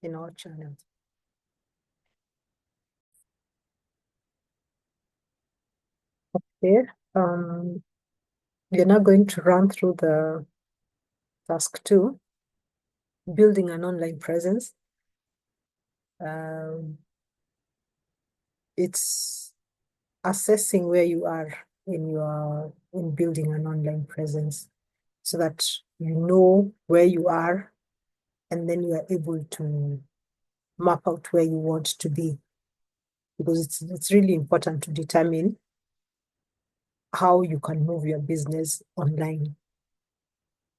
in our channel. Okay. We're now going to run through the task 2, building an online presence. It's assessing where you are in building an online presence so that you know where you are, and then you are able to map out where you want to be, because it's really important to determine how you can move your business online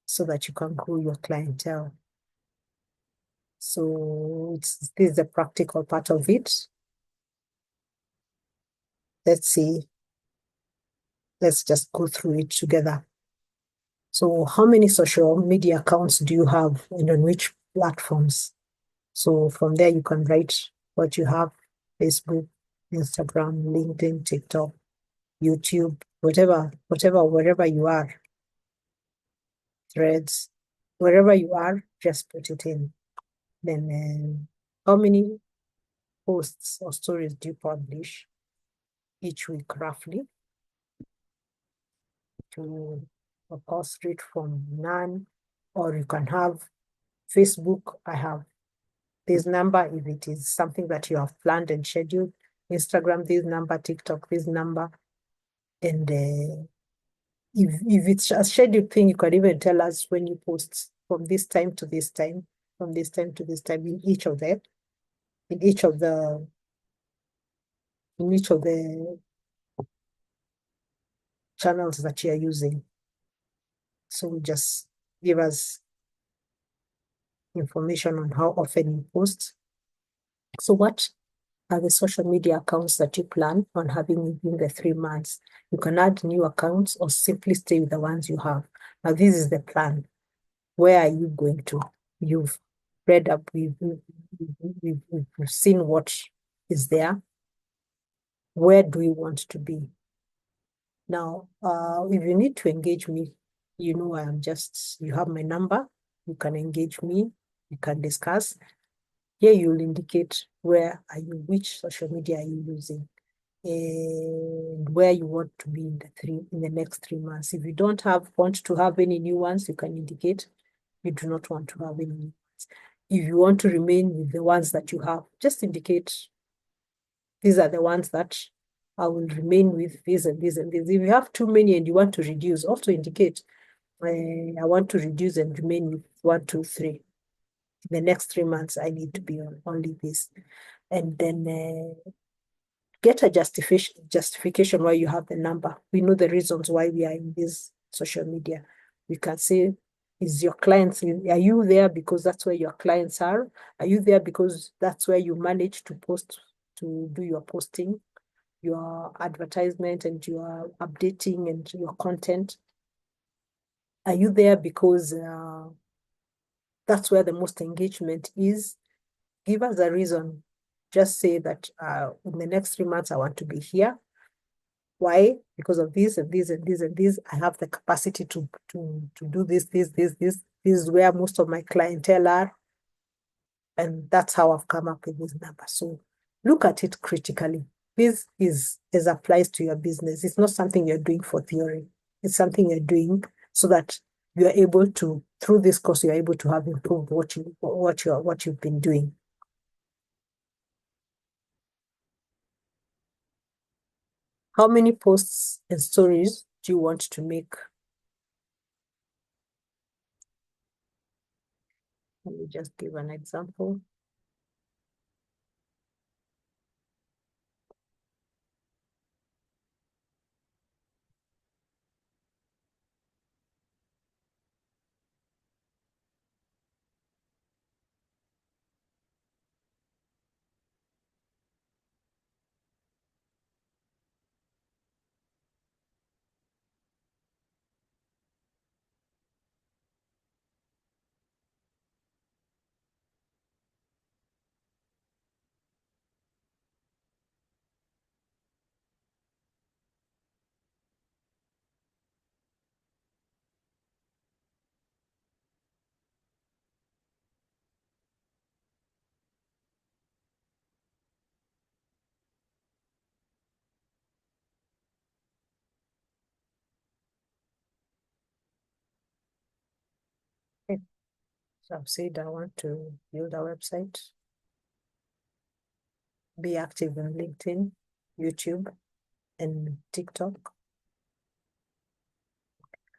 so that you can grow your clientele. So this is the practical part of it. Let's see. Let's just go through it together. So how many social media accounts do you have, and on which platforms? So from there, you can write what you have: Facebook, Instagram, LinkedIn, TikTok, YouTube, wherever you are, Threads, wherever you are, just put it in. Then how many posts or stories do you publish each week, roughly? To, of course, read from none, or you can have Facebook. I have this number if it is something that you have planned and scheduled. Instagram, this number. TikTok, this number. And if it's a scheduled thing, you can even tell us when you post from this time to this time, from this time to this time in each of them, in each of the channels that you are using. So just give us information on how often you post. So what are the social media accounts that you plan on having within the 3 months? You can add new accounts or simply stay with the ones you have. Now, this is the plan. Where are you going to? You've read up, we've seen what is there. Where do you want to be? Now, if you need to engage me, you know, you have my number. You can engage me. You can discuss. Here you'll indicate where are you, which social media are you using, and where you want to be in the next 3 months. If you don't want to have any new ones, you can indicate you do not want to have any new ones. If you want to remain with the ones that you have, just indicate these are the ones that I will remain with, this and this and this. If you have too many and you want to reduce, also indicate I want to reduce and remain with 1, 2, 3. The next 3 months, I need to be on only this. And then get a justification why you have the number. We know the reasons why we are in this social media. We can say, is your clients, are you there because that's where your clients are? Are you there because that's where you manage to post, to do your posting, your advertisement, and your updating and your content? Are you there because that's where the most engagement is? Give us a reason. Just say that in the next 3 months, I want to be here. Why? Because of this and this and this and this. I have the capacity to do this. This is where most of my clientele are. And that's how I've come up with this number. So look at it critically. This is as applies to your business. It's not something you're doing for theory. It's something you're doing so that you're able to, through this course, you're able to have improved what you've been doing. How many posts and stories do you want to make? Let me just give an example. So I've said I want to build a website, be active on LinkedIn, YouTube, and TikTok.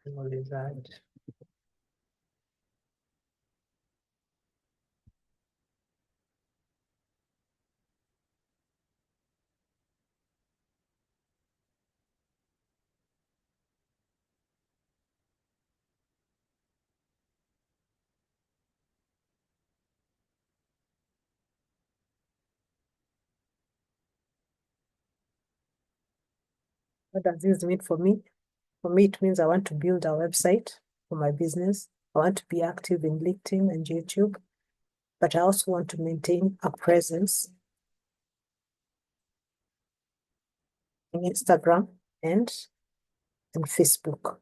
And all is that. What does this mean for me? For me, it means I want to build a website for my business. I want to be active in LinkedIn and YouTube, but I also want to maintain a presence in Instagram and Facebook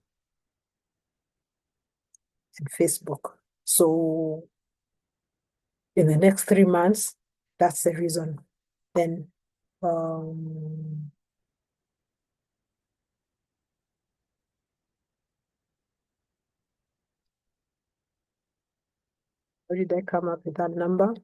and Facebook. So in the next 3 months, that's the reason. Then um how did I come up with that number?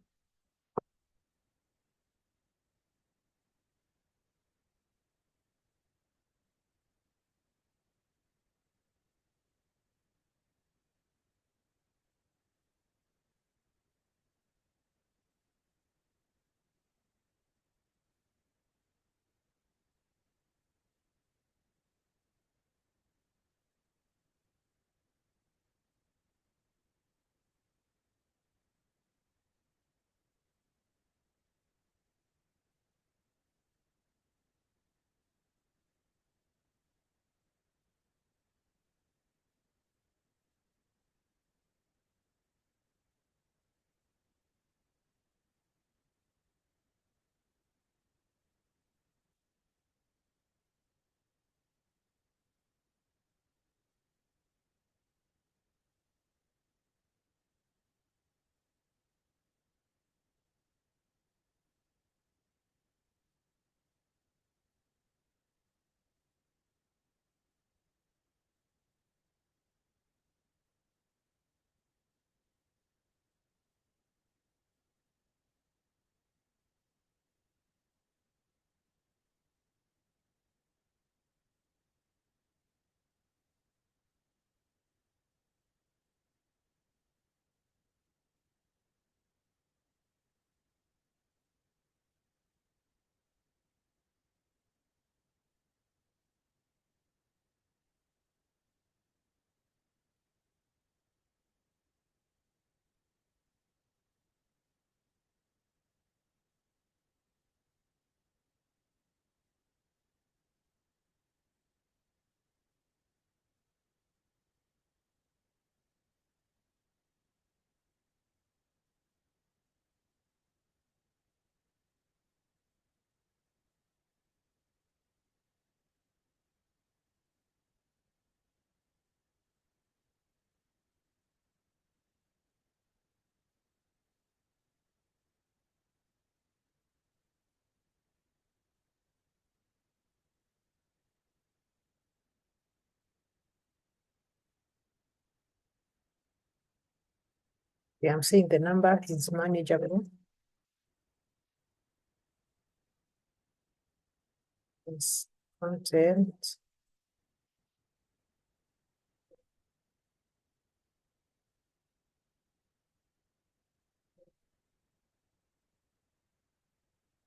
Yeah, I'm saying the number is manageable. It's content.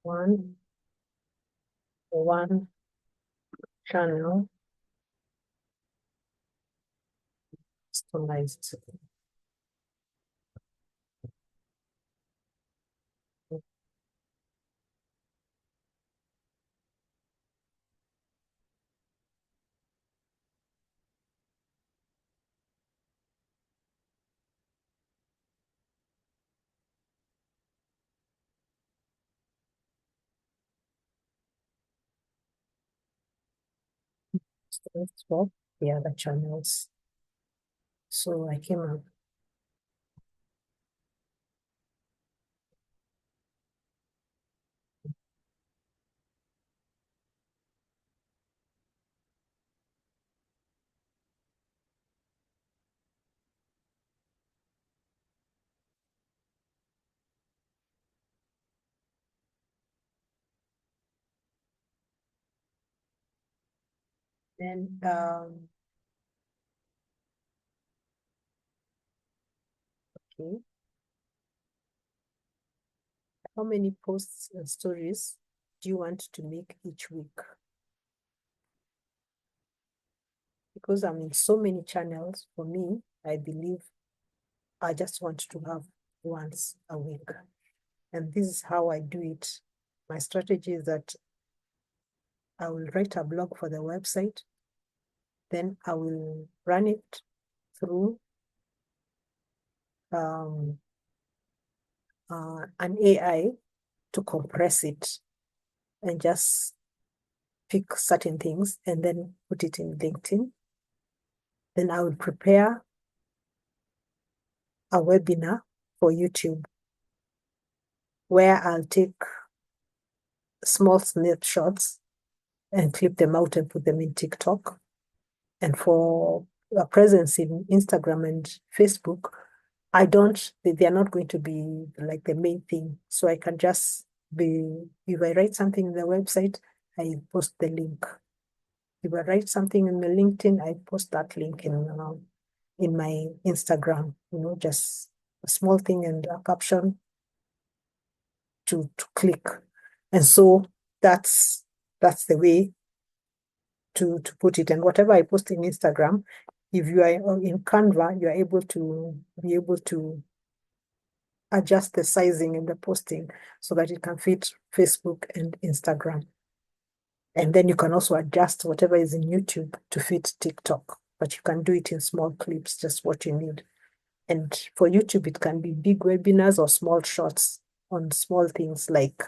One channel customized. For the other channels. So I came up. Then, okay, how many posts and stories do you want to make each week? Because I'm in so many channels, for me, I believe I just want to have once a week. And this is how I do it. My strategy is that I will write a blog for the website, then I will run it through an AI to compress it and just pick certain things and then put it in LinkedIn. Then I will prepare a webinar for YouTube where I'll take small snapshots and clip them out and put them in TikTok. And for a presence in Instagram and Facebook, they are not going to be like the main thing. So I can just if I write something in the website, I post the link. If I write something in the LinkedIn, I post that link in my Instagram, just a small thing and a caption to click. And so that's the way to put it. And whatever I post in Instagram, if you are in Canva, you are able to adjust the sizing and the posting so that it can fit Facebook and Instagram. And then you can also adjust whatever is in YouTube to fit TikTok, but you can do it in small clips, just what you need. And for YouTube, it can be big webinars or small shorts on small things like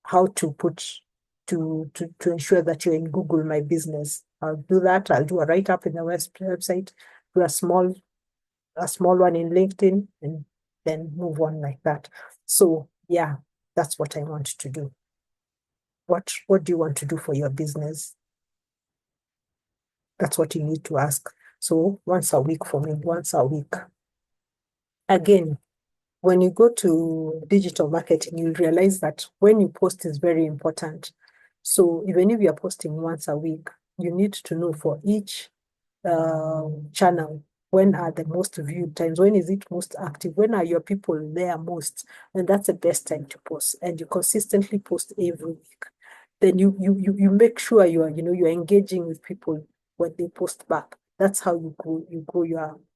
how to put to ensure that you're in Google My Business. I'll do that. I'll do a write-up in the website, do a small one in LinkedIn, and then move on like that. So yeah, that's what I want to do. What do you want to do for your business? That's what you need to ask. So once a week for me, once a week. Again, when you go to digital marketing, you'll realize that when you post is very important. So even if you're posting once a week, you need to know for each channel, when are the most viewed times? When is it most active? When are your people there most? And that's the best time to post. And you consistently post every week. Then you make sure you're engaging with people when they post back. That's how you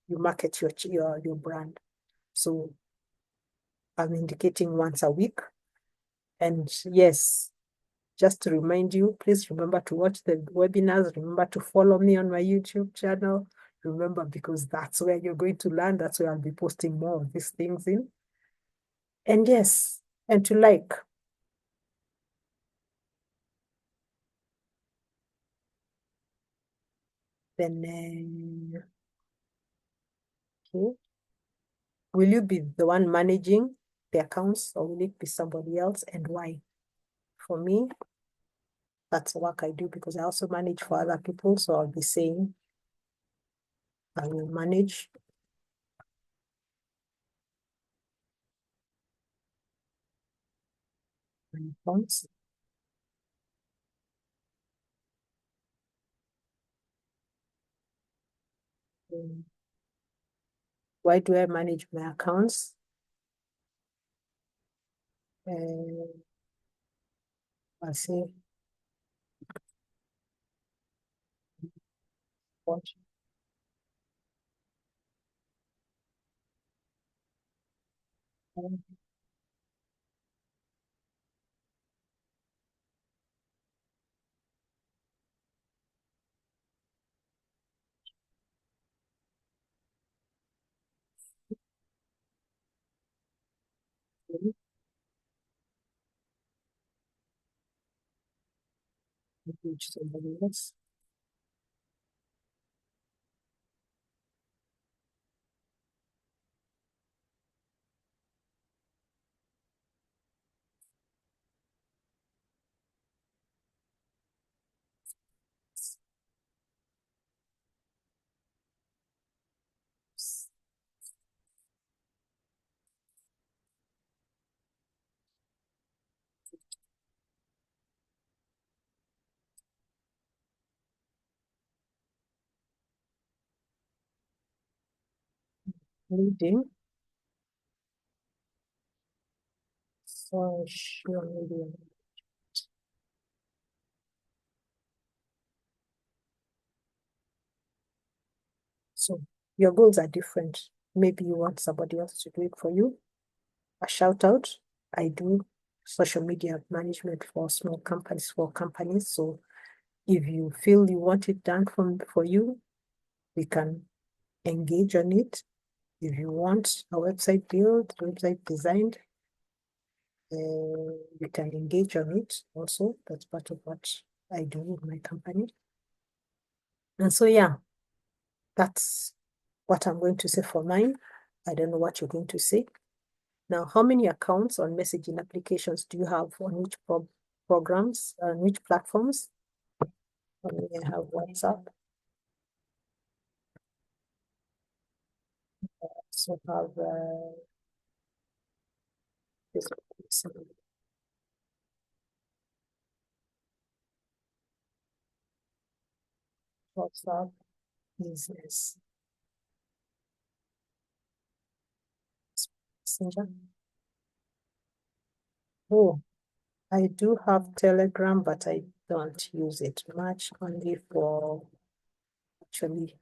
market your brand. So I'm indicating once a week. And yes, just to remind you, please remember to watch the webinars. Remember to follow me on my YouTube channel. Remember, because that's where you're going to learn. That's where I'll be posting more of these things in. And yes, and to like. Then, okay. Will you be the one managing the accounts or will it be somebody else and why? For me, that's work I do because I also manage for other people. So I'll be saying I will manage my accounts. Why do I manage my accounts? I'll say what teach somebody else. Leading social media. So your goals are different. Maybe you want somebody else to do it for you. A shout out. I do social media management for small companies, for companies. So if you feel you want it done for you, we can engage on it. If you want a website built, website designed, we can engage on it also. That's part of what I do with my company. And so, yeah, that's what I'm going to say for mine. I don't know what you're going to say. Now, how many accounts on messaging applications do you have on which programs, on which platforms? I have WhatsApp. So have Facebook, WhatsApp, business, Messenger. Oh, I do have Telegram, but I don't use it much, actually,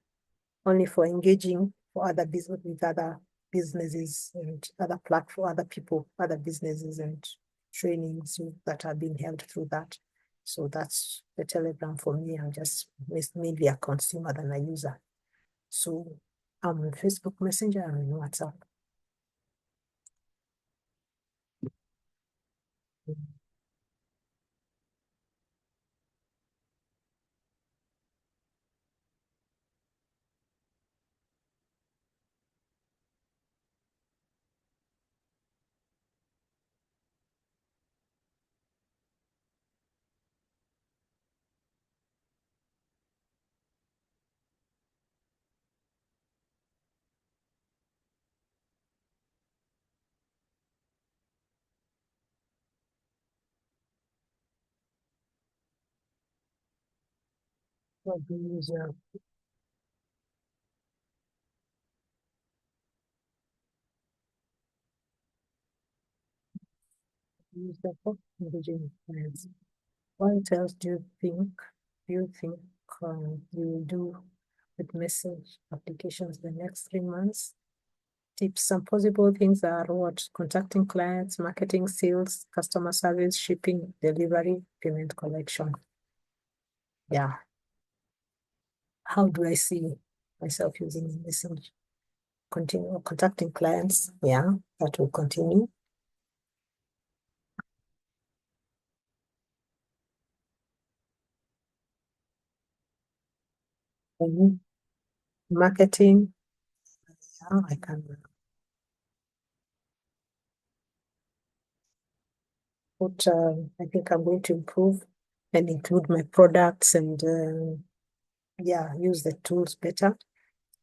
only for engaging for other business with other businesses and other platform, other people, other businesses and trainings that are being held through that. So that's the Telegram for me. I'm just mainly a consumer than a user. So I'm on Facebook Messenger and on WhatsApp. What do you use? Use that for engaging clients. What else do you think you will do with message applications the next 3 months? Tips. Some possible things are what? Contacting clients, marketing, sales, customer service, shipping, delivery, payment collection. Yeah. How do I see myself using message? Continue contacting clients. Yeah, that will continue. Mhm. Marketing. Yeah, I can put, I think I'm going to improve and include my products and, yeah, use the tools better.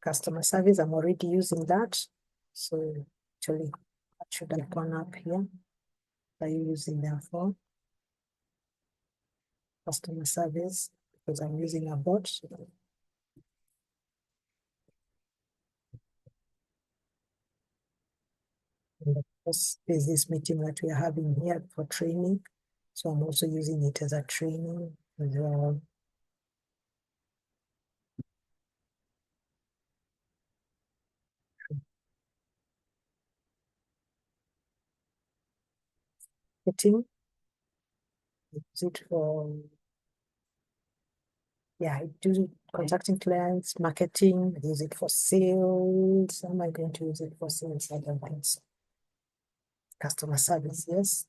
Customer service, I'm already using that. So actually, that should have gone up here. Are you using them for customer service? Because I'm using a bot. And of course, there's this meeting that we are having here for training. So I'm also using it as a training as well. Meeting, use it for, yeah, I do contacting clients, marketing, I use it for sales. Am I going to use it for sales? I don't think so. Customer service, yes.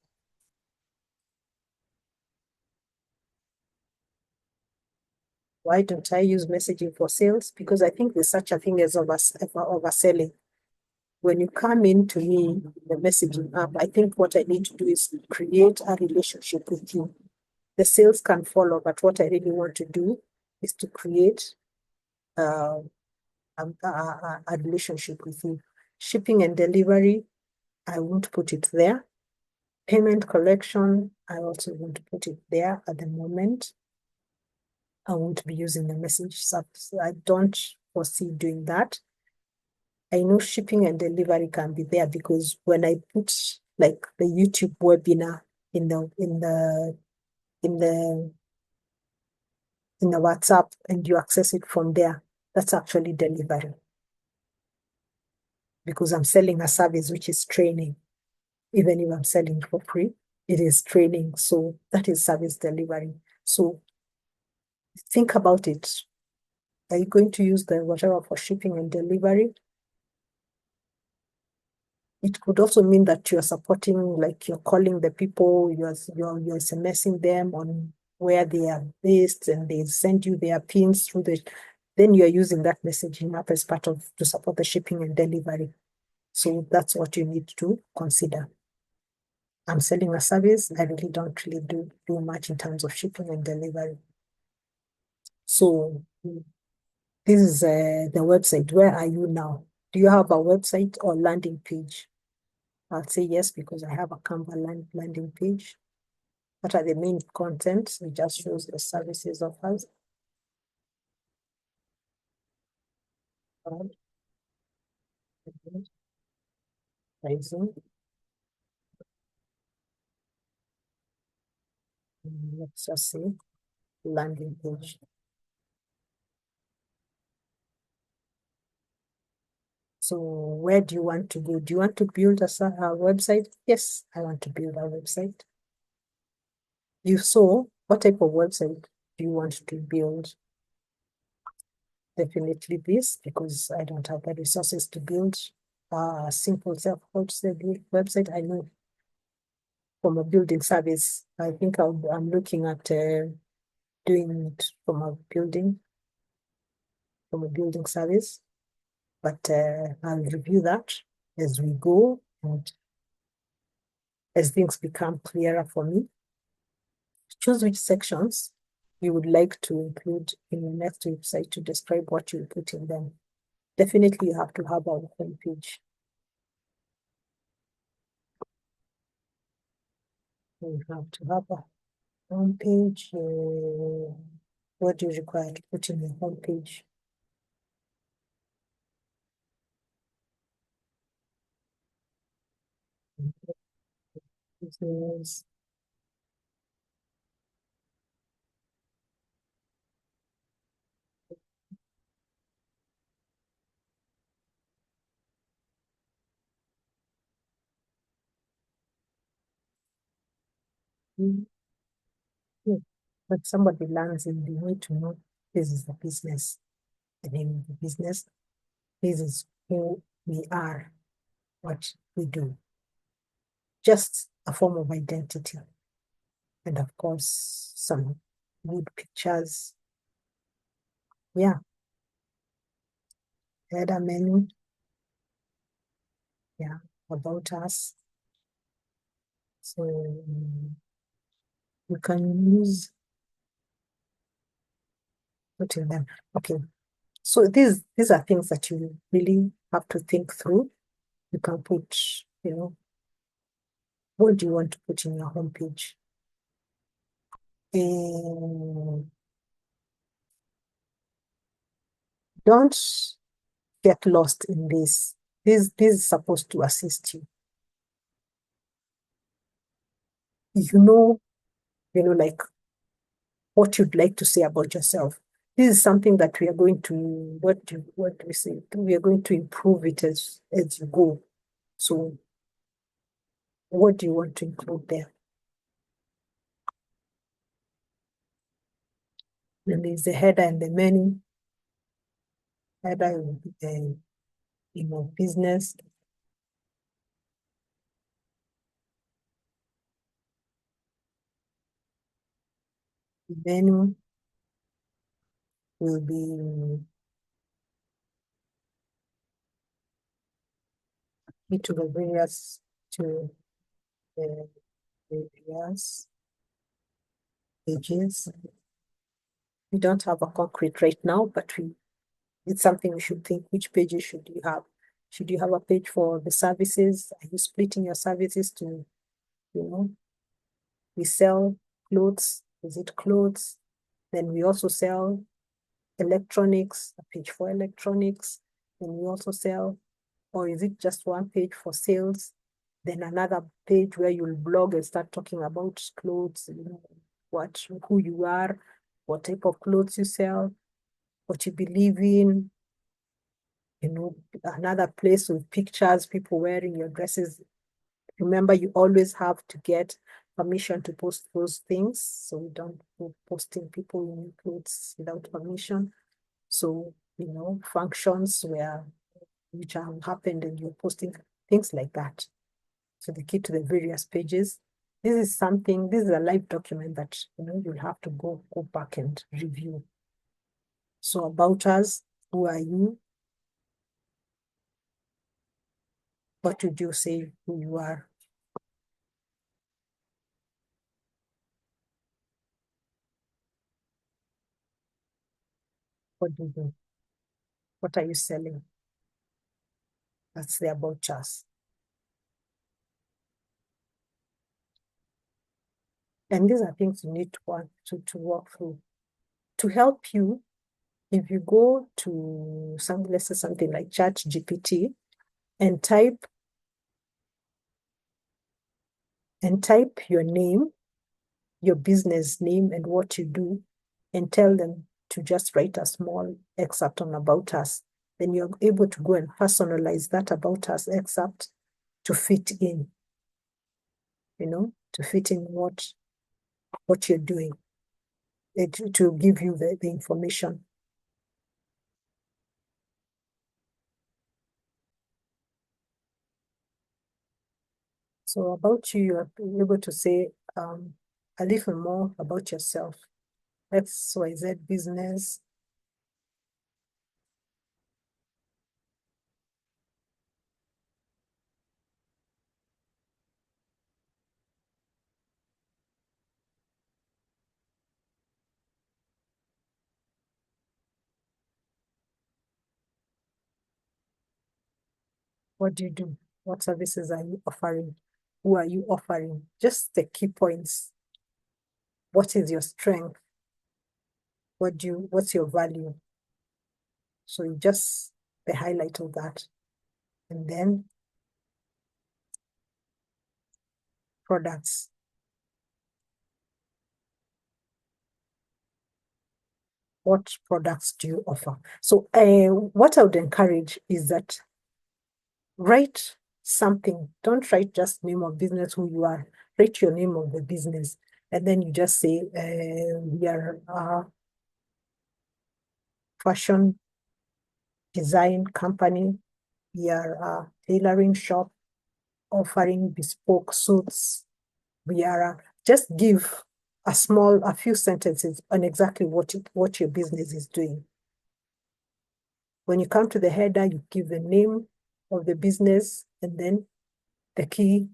Why don't I use messaging for sales? Because I think there's such a thing as overselling. When you come into me, the messaging app, I think what I need to do is create a relationship with you. The sales can follow, but what I really want to do is to create uh, a relationship with you. Shipping and delivery, I won't put it there. Payment collection, I also won't put it there at the moment. I won't be using the message subs. I don't foresee doing that. I know shipping and delivery can be there because when I put like the YouTube webinar in the in the in the in the WhatsApp and you access it from there, that's actually delivery because I'm selling a service which is training. Even if I'm selling for free, it is training. So that is service delivery. So think about it. Are you going to use the whatever for shipping and delivery? It could also mean that you're supporting, like you're calling the people, you're SMSing them on where they are based, and they send you their pins through the. Then you're using that messaging app as part of to support the shipping and delivery. So that's what you need to consider. I'm selling a service. I really don't really do much in terms of shipping and delivery. So this is the website. Where are you now? Do you have a website or landing page? I'll say yes because I have a Canva landing page. What are the main contents? It just shows the services offers. Pricing. Let's just say landing page. So where do you want to go? Do you want to build a website? Yes, I want to build a website. If so, what type of website do you want to build? Definitely this, because I don't have the resources to build a simple self-hosted website. I know from a building service, I think I'm looking at doing it from a building service, but I'll review that as we go and as things become clearer for me. Choose which sections you would like to include in your next website to describe what you put in them. Definitely, you have to have a home page. You have to have a home page. What do you require to put in your home page? Business. Mm, yeah. But somebody lands in, they need to know this is the business, the name of the business. This is who we are, what we do. Just a form of identity. And of course, some good pictures. Yeah, header menu. Yeah, about us. So you can use putting them. Okay. So these are things that you really have to think through. You can put, what do you want to put in your homepage? And don't get lost in this. This is supposed to assist you. You like what you'd like to say about yourself. This is something that we are going to, what do we say? We are going to improve it as you go. So what do you want to include there? Then there's the header and the menu. Header will be the business. The menu will be to the various to the various pages. We don't have a concrete right now, but it's something we should think. Which pages should you have? Should you have a page for the services? Are you splitting your services to, we sell clothes? Is it clothes? Then we also sell electronics, a page for electronics. Then we also sell Or is it just one page for sales, then another page where you'll blog and start talking about clothes, who you are, what type of clothes you sell, what you believe in, another place with pictures, people wearing your dresses. Remember, you always have to get permission to post those things. So we don't go posting people in clothes without permission. So, functions which have happened and you're posting things like that. So the key to the various pages. This is a live document that you'll have to go back and review. So about us, who are you? What would you say who you are? What do you do? What are you selling? That's the about us. And these are things you need to walk through. To help you, if you go to let's say something like ChatGPT and type your name, your business name and what you do, and tell them to just write a small excerpt on about us, then you're able to go and personalize that about us excerpt to fit in, to fit in what you're doing, to give you the information. So about you, you're able to say a little more about yourself. XYZ business. What do you do? What services are you offering? Who are you offering? Just the key points. What is your strength? What's your value? So you just the highlight of that. And then products. What products do you offer? So what I would encourage is that write something. Don't write just name of business, who you are. Write your name of the business. And then you just say, we are a fashion design company. We are a tailoring shop offering bespoke suits. We are just give a few sentences on exactly what your business is doing. When you come to the header, you give the name of the business and then the key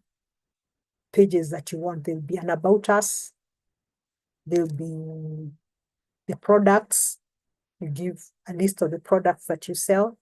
pages that you want. There'll be an about us. There'll be the products. You give a list of the products that you sell.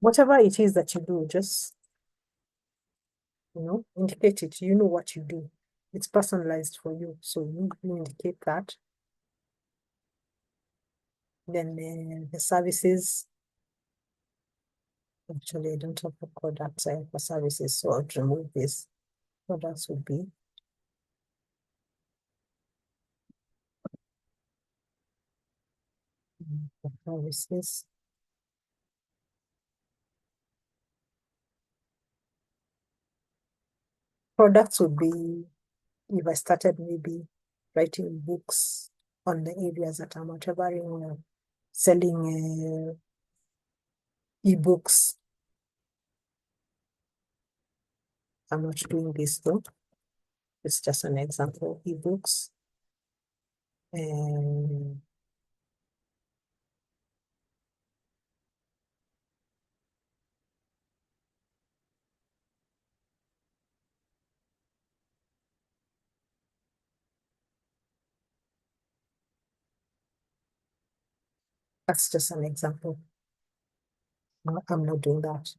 Whatever it is that you do, just indicate it. You know what you do. It's personalized for you. So you indicate that. Then the services. Actually, I don't have a product for services, so I'll remove this. Products would be services. Products would be if I started maybe writing books on the areas that I'm whatever, selling ebooks. I'm not doing this though. It's just an example, ebooks. And that's just an example. I'm not doing that.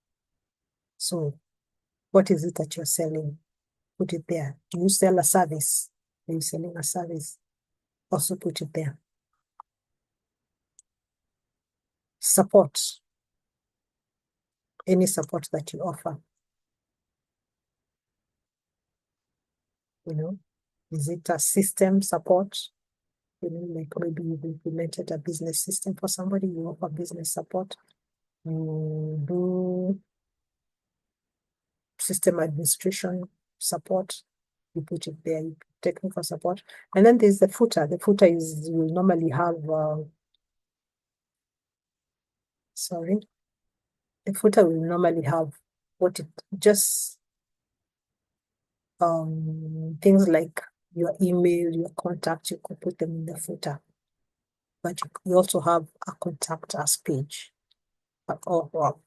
So what is it that you're selling? Put it there. Do you sell a service? Are you selling a service? Also put it there. Support. Any support that you offer. Is it a system support? Like maybe you've implemented a business system for somebody, you offer business support. You do system administration support, you put it there, technical support. And then there's the footer. The footer will normally have, the footer will normally have just things like your email, your contact, you could put them in the footer. But you also have a contact us page or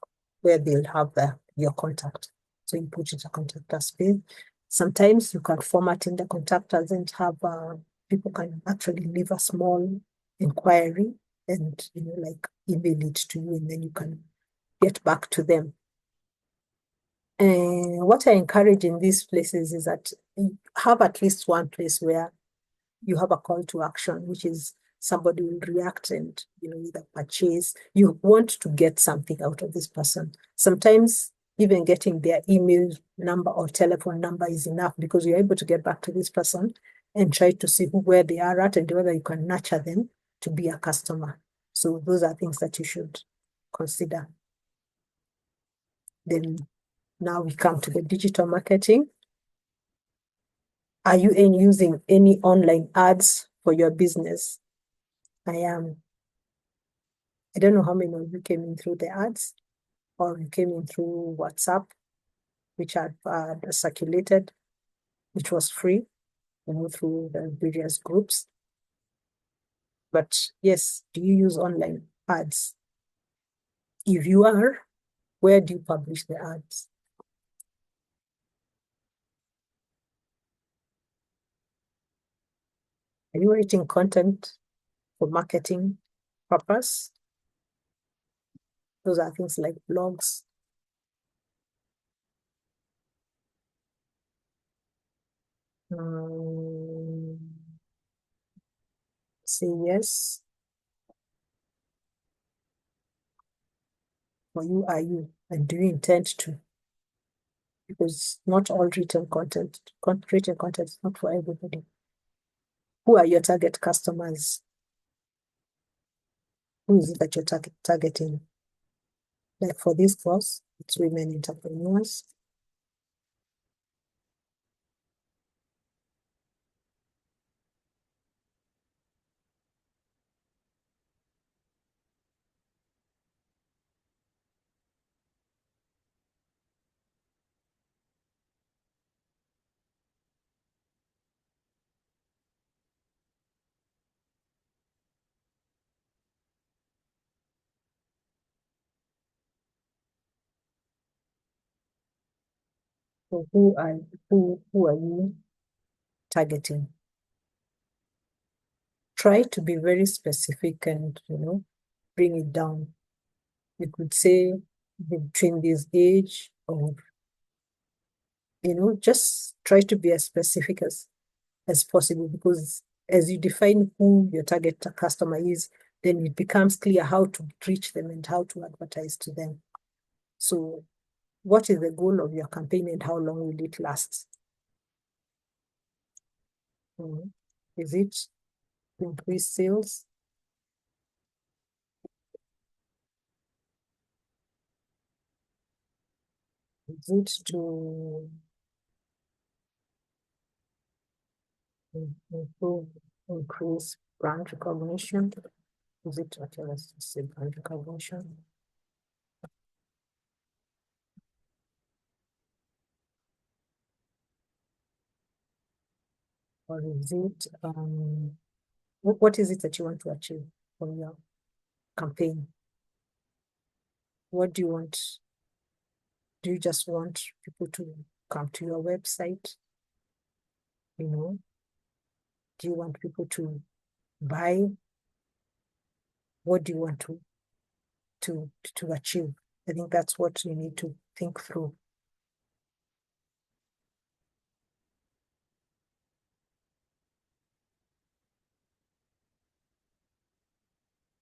where they'll have your contact. So you put it a contact us page. Sometimes you can format in the contact us and have people can actually leave a small inquiry and like email it to you, and then you can get back to them. And what I encourage in these places is that you have at least one place where you have a call to action, which is somebody will react and either purchase. You want to get something out of this person. Sometimes even getting their email number or telephone number is enough, because you're able to get back to this person and try to see where they are at and whether you can nurture them to be a customer. So those are things that you should consider. Then now we come to the digital marketing. Are you using any online ads for your business? I am. I don't know how many of you came in through the ads, or you came in through WhatsApp, which had circulated, which was free, through the various groups. But yes, do you use online ads? If you are, where do you publish the ads? Are you writing content for marketing purpose? Those are things like blogs. Say yes. For you, are you? And do you intend to? Because not all written content is not for everybody. Who are your target customers? Who is it that you're targeting? Like for this course, it's women entrepreneurs. So who are you targeting? Try to be very specific and bring it down. You could say between this age, or just try to be as specific as possible, because as you define who your target customer is, then it becomes clear how to reach them and how to advertise to them. So what is the goal of your campaign and how long will it last? Is it to increase sales? Is it to improve, increase Brand recognition. Is it okay? Let's just say brand recognition. Or is it what is it that you want to achieve from your campaign? What do you want? Do you just want people to come to your website? You know, do you want people to buy? What do you want to achieve? I think that's what you need to think through.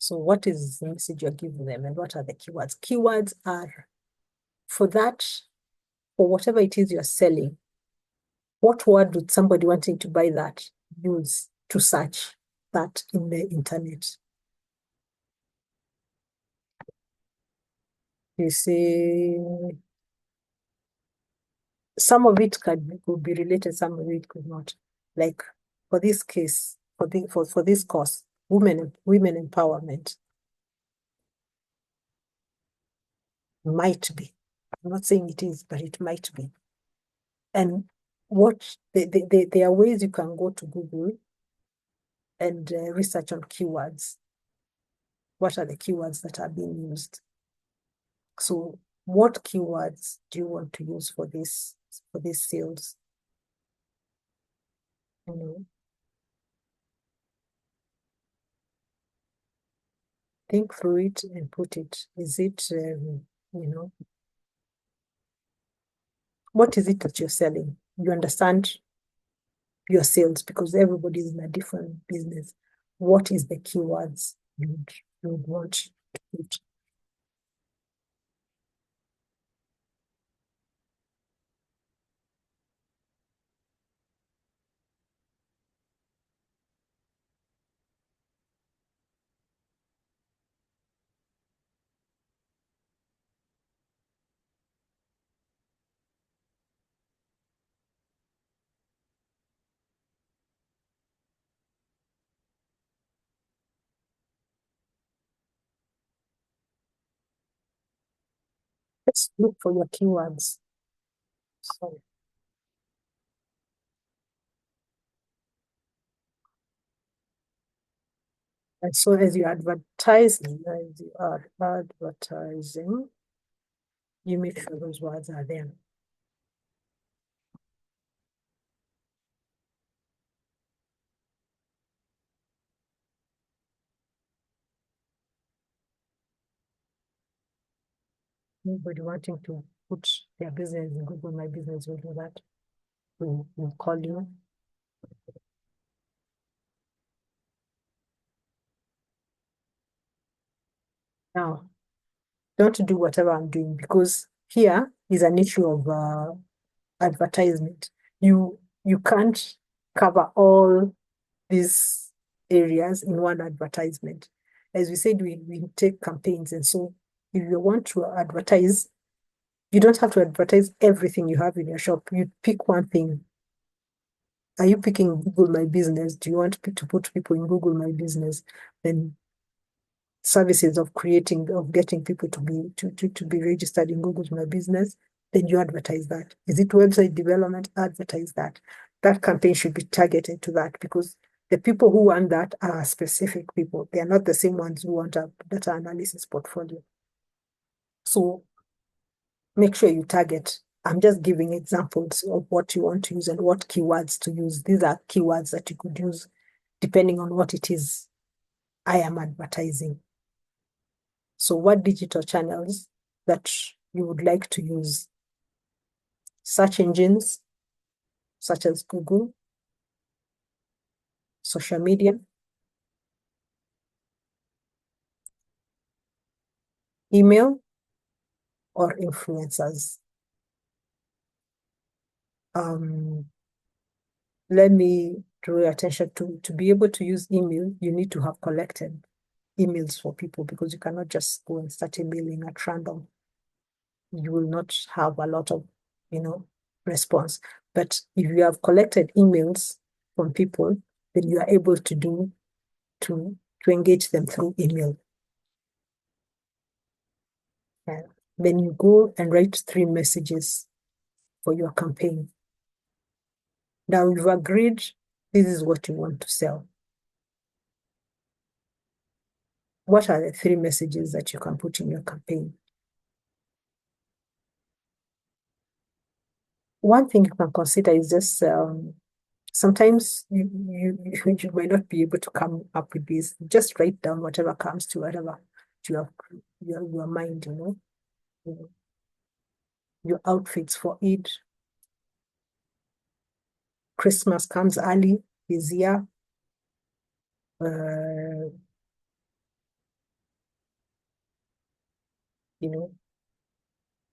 So what is the message you're giving them and what are the keywords? Keywords are for that, for whatever it is you're selling, what word would somebody wanting to buy that use to search that in the internet? You see, some of it could be related, some of it could not. Like for this case, for this course, women empowerment might be. I'm not saying it is, but it might be. And what there are ways you can go to Google and research on keywords. What are the keywords that are being used? So what keywords do you want to use for these sales? You know, think through it and put it. Is it what is it that you're selling? You understand your sales because everybody is in a different business. What is the keywords you would want to put? Let's look for your keywords. So, and so as you are advertising, you make sure those words are there. Anybody wanting to put their business in Google My Business will do that. We'll call you. Now, don't do whatever I'm doing because here is an issue of advertisement. You can't cover all these areas in one advertisement. As we said, we take campaigns, and so if you want to advertise, you don't have to advertise everything you have in your shop. You pick one thing. Are you picking Google My Business? Do you want to put people in Google My Business? Then services of getting people to be registered in Google My Business, then you advertise that. Is it website development? Advertise that. That campaign should be targeted to that because the people who want that are specific people. They are not the same ones who want a data analysis portfolio. So make sure you target. I'm just giving examples of what you want to use and what keywords to use. These are keywords that you could use depending on what it is I am advertising. So what digital channels that you would like to use? Search engines such as Google, social media, email, or influencers. Let me draw your attention to be able to use email, you need to have collected emails for people because you cannot just go and start emailing at random. You will not have a lot of, response. But if you have collected emails from people, then you are able to do to engage them through email. Then you go and write 3 messages for your campaign. Now you've agreed this is what you want to sell. What are the 3 messages that you can put in your campaign? One thing you can consider is just sometimes you might not be able to come up with these. Just write down whatever comes to whatever to your mind, your outfits for Eid. Christmas comes early this year.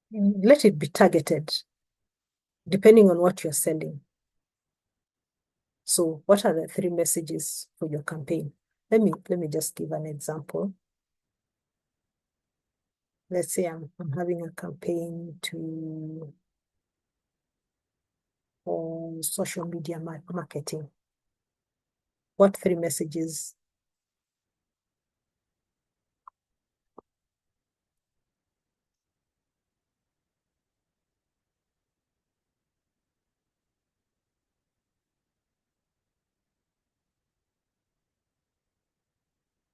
Let it be targeted depending on what you're selling. So what are the 3 messages for your campaign? Let me just give an example. Let's say I'm having a campaign for social media marketing. What 3 messages?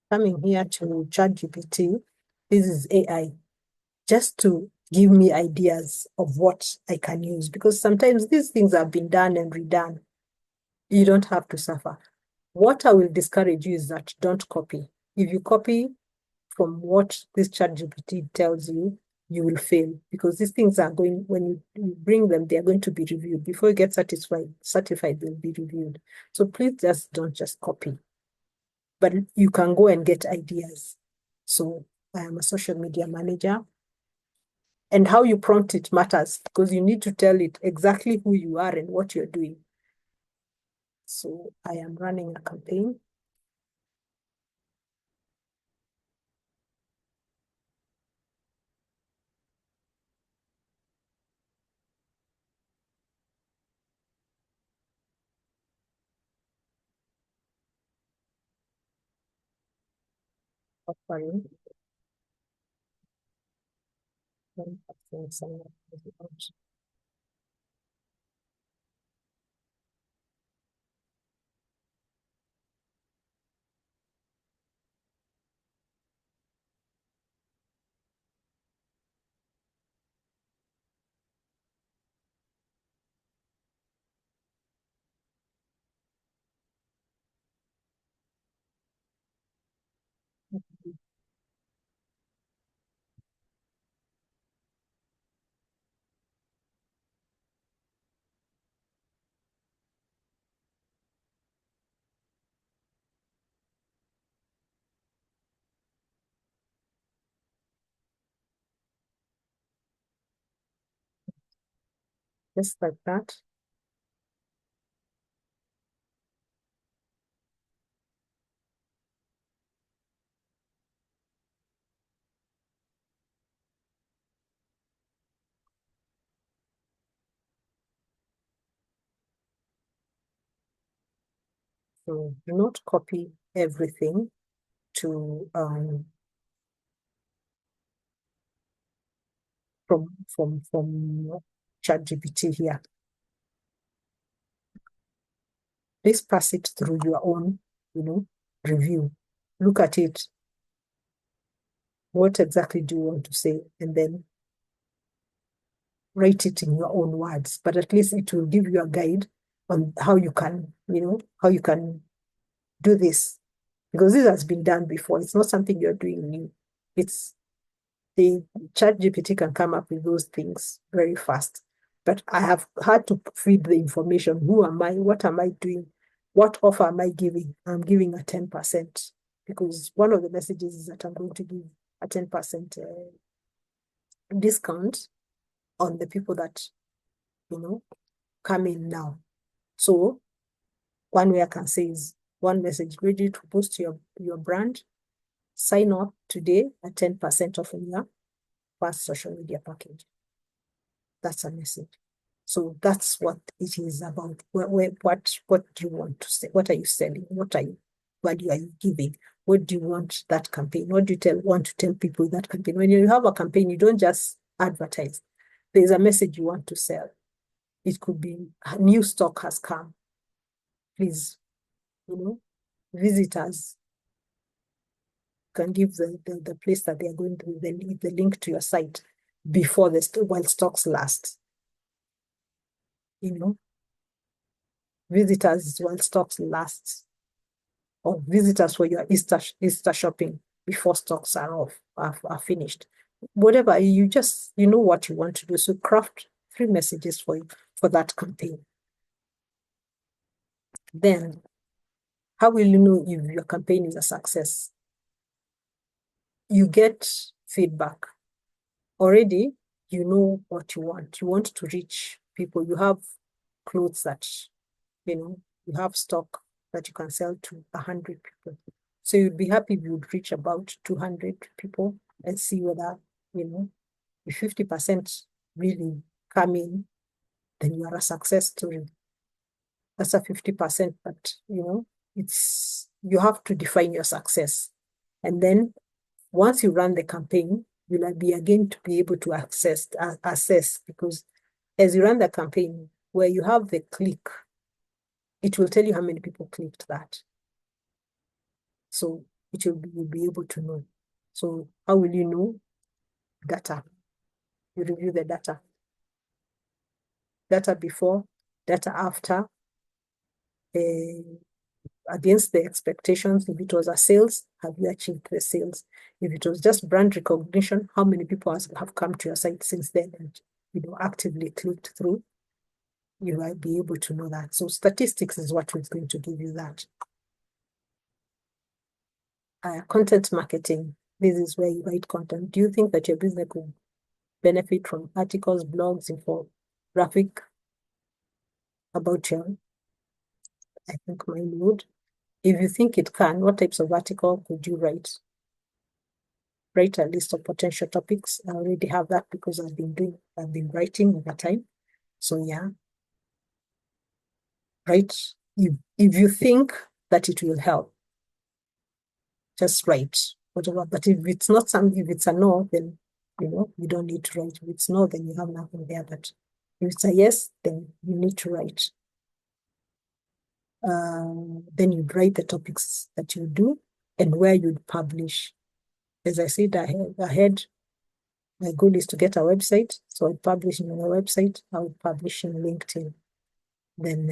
Coming here to ChatGPT, this is AI, just to give me ideas of what I can use, because sometimes these things have been done and redone. You don't have to suffer. What I will discourage you is that don't copy. If you copy from what this ChatGPT tells you, you will fail, because these things are going, when you bring them, they are going to be reviewed. Before you get certified, they'll be reviewed. So please don't just copy, but you can go and get ideas. So I am a social media manager, and how you prompt it matters, because you need to tell it exactly who you are and what you're doing. So I am running a campaign. Offering. Just like that. So do not copy everything to from ChatGPT here. Please pass it through your own, review. Look at it. What exactly do you want to say? And then write it in your own words. But at least it will give you a guide on how you can, how you can do this. Because this has been done before. It's not something you're doing new. It's the ChatGPT can come up with those things very fast. But I have had to feed the information. Who am I? What am I doing? What offer am I giving? I'm giving a 10%, because one of the messages is that I'm going to give a 10% discount on the people that, come in now. So one way I can say is one message, ready to boost your brand. Sign up today at 10% off on your first social media package. That's a message. So that's what it is about. What do you want to say? What are you selling? What are you value are you giving? What do you want that campaign? What do you want to tell people in that campaign? When you have a campaign, you don't just advertise. There's a message you want to sell. It could be a new stock has come. Please, visitors can give the place that they are going to, the link to your site before while stocks last. Visitors while stocks last, or visitors for your Easter shopping before stocks are are finished. Whatever, you know what you want to do. So craft 3 messages for that campaign. Then, how will you know if your campaign is a success? You get feedback. Already, you know what you want. You want to reach people. You have clothes that, you have stock that you can sell to 100 people. So you'd be happy if you'd reach about 200 people and see whether, if 50% really come in, then you are a success story. That's a 50%, but you have to define your success. And then once you run the campaign, you'll be again to be able to assess, because as you run the campaign, where you have the click, it will tell you how many people clicked that. So you'll be able to know. So how will you know? Data. You review the data. Data before, data after, against the expectations. If it was a sales, have you achieved the sales? If it was just brand recognition, how many people have come to your site since then and actively clicked through? You might be able to know that. So statistics is what is going to give you that. Content marketing. This is where you write content. Do you think that your business could benefit from articles, blogs, infographic about your? I think mine would. If you think it can, what types of article could you write? Write a list of potential topics. I already have that because I've been writing over time. So yeah, write. If you think that it will help, just write whatever. But if it's not something, if it's a no, then you don't need to write. If it's no, then you have nothing there. But if it's a yes, then you need to write. Then you'd write the topics that you do and where you'd publish. As I said ahead, my goal is to get a website. So I'd publish on a website. I would publish in LinkedIn. Then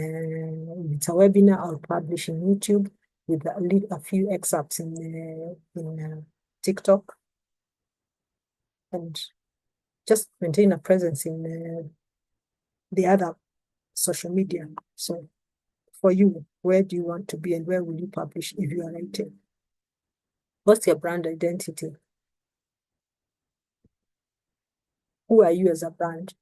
if it's a webinar, I'll publish in YouTube with a few excerpts in TikTok, and just maintain a presence in the other social media. So for you, where do you want to be and where will you publish if you are writing? What's your brand identity? Who are you as a brand?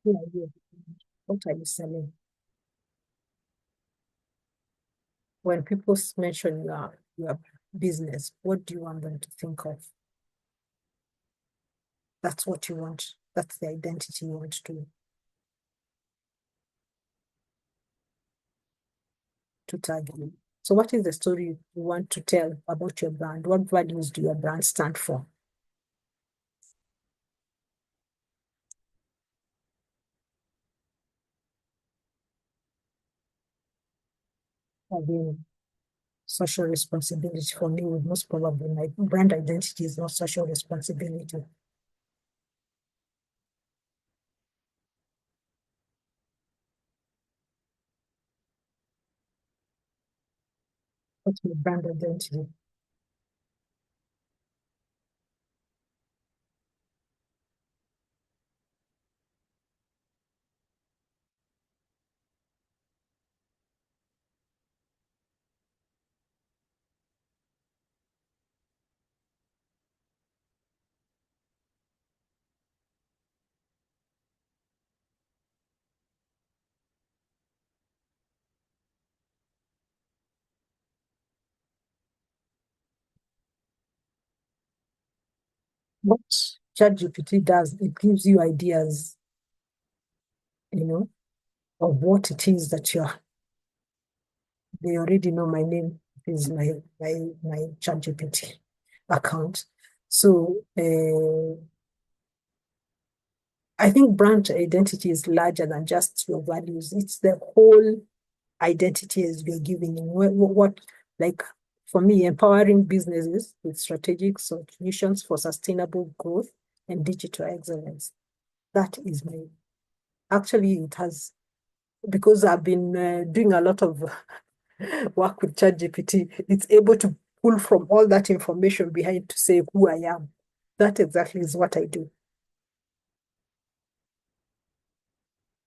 Who are you? What are you selling? When people mention your business, what do you want them to think of? That's what you want. That's the identity you want to tag you. So what is the story you want to tell about your brand? What values do your brand stand for? Again, social responsibility for me would most probably, my brand identity is not social responsibility. What's my brand identity? what ChatGPT does, it gives you ideas, you know, of what it is that you're, they already know my name is my ChatGPT account. So I think brand identity is larger than just your values. It's the whole identity as you're giving. What, like for me, empowering businesses with strategic solutions for sustainable growth and digital excellence. That is my, actually, it has, because I've been doing a lot of work with ChatGPT, it's able to pull from all that information behind to say who I am. That exactly is what I do.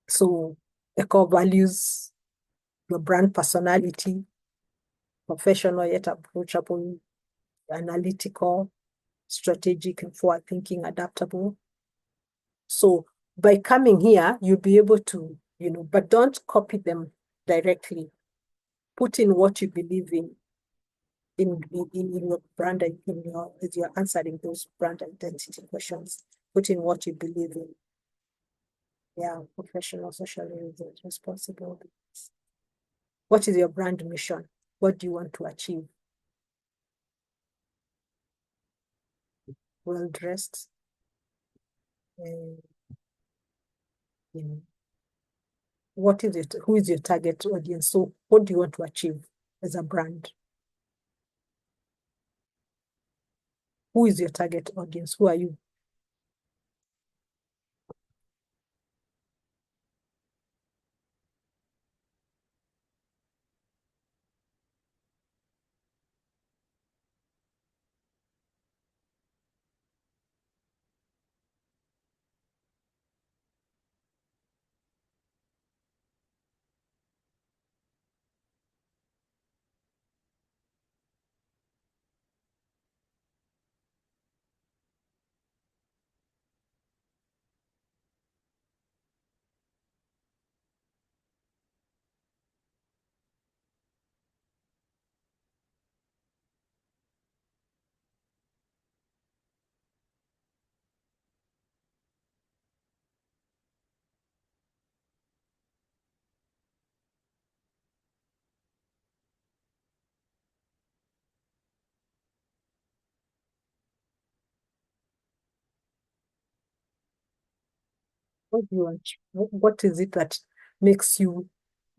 So the core values, your brand personality, professional yet approachable, analytical, strategic and forward thinking, adaptable. So by coming here, you'll be able to, but don't copy them directly. Put in what you believe in your brand, as you're answering those brand identity questions. Put in what you believe in. Yeah, professional, socially responsible. What is your brand mission? What do you want to achieve? Well dressed, uh, you know, what is it? Who is your target audience? So what do you want to achieve as a brand? Who is your target audience? Who are you? What do you want? What is it that makes you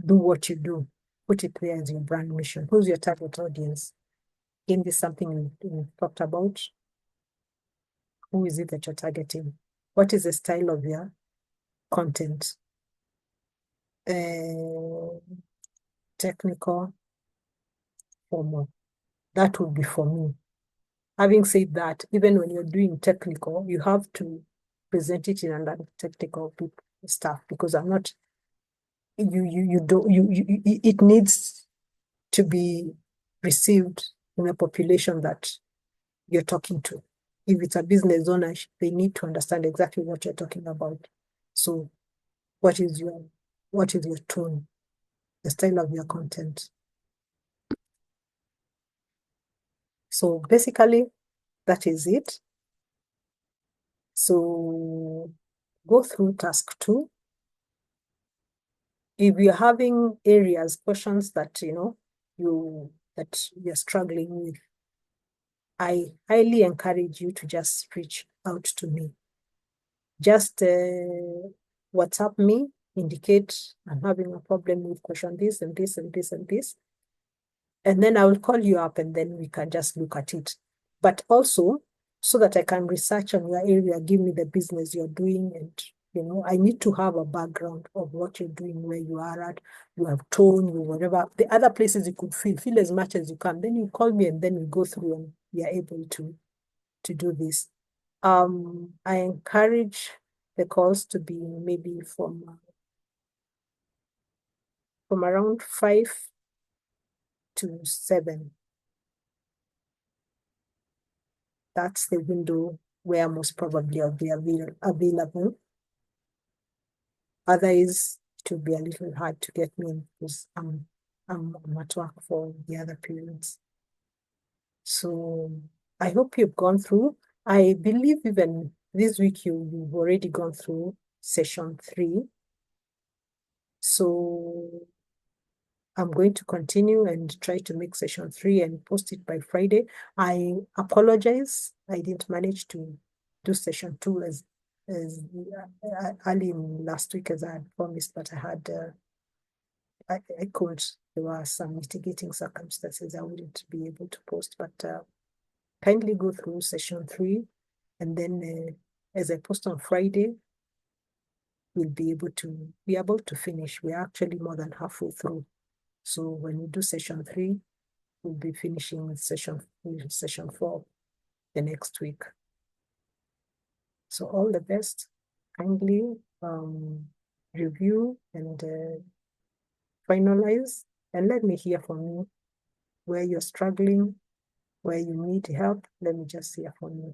do what you do? Put it there as your brand mission. Who's your target audience? Again, this is something we talked about. Who is it that you're targeting? What is the style of your content? Uh, Technical, formal. That would be for me. Having said that, even when you're doing technical, you have to present it in under technical stuff, because I'm not, you don't, it needs to be received in a population that you're talking to. If it's a business owner, they need to understand exactly what you're talking about. So what is your tone, the style of your content? So basically, that is it. So go through task 2. If you're having areas, questions that you're struggling with, I highly encourage you to just reach out to me. Just WhatsApp me, indicate I'm having a problem with question this and this and this and this. And then I will call you up and then we can just look at it. But also, so that I can research on your area, give me the business you're doing. And, I need to have a background of what you're doing, where you are at, you have tone, you whatever. The other places you could feel as much as you can. Then you call me and then we go through and we are able to do this. I encourage the calls to be maybe from around 5 to 7. That's the window where most probably I'll be available. Otherwise, it will be a little hard to get me in because I'm at work for the other periods. So I hope you've gone through. I believe even this week you've already gone through session 3. So I'm going to continue and try to make session 3 and post it by Friday. I apologize. I didn't manage to do session 2 as early in last week as I had promised, but I could. There were some mitigating circumstances I wouldn't be able to post, but kindly go through session 3, and then as I post on Friday, we'll be able to finish. We're actually more than halfway through. So when we do session 3, we'll be finishing with session 4 the next week. So all the best. Kindly review and finalize, and let me hear from you where you're struggling, where you need help. Let me just hear from you.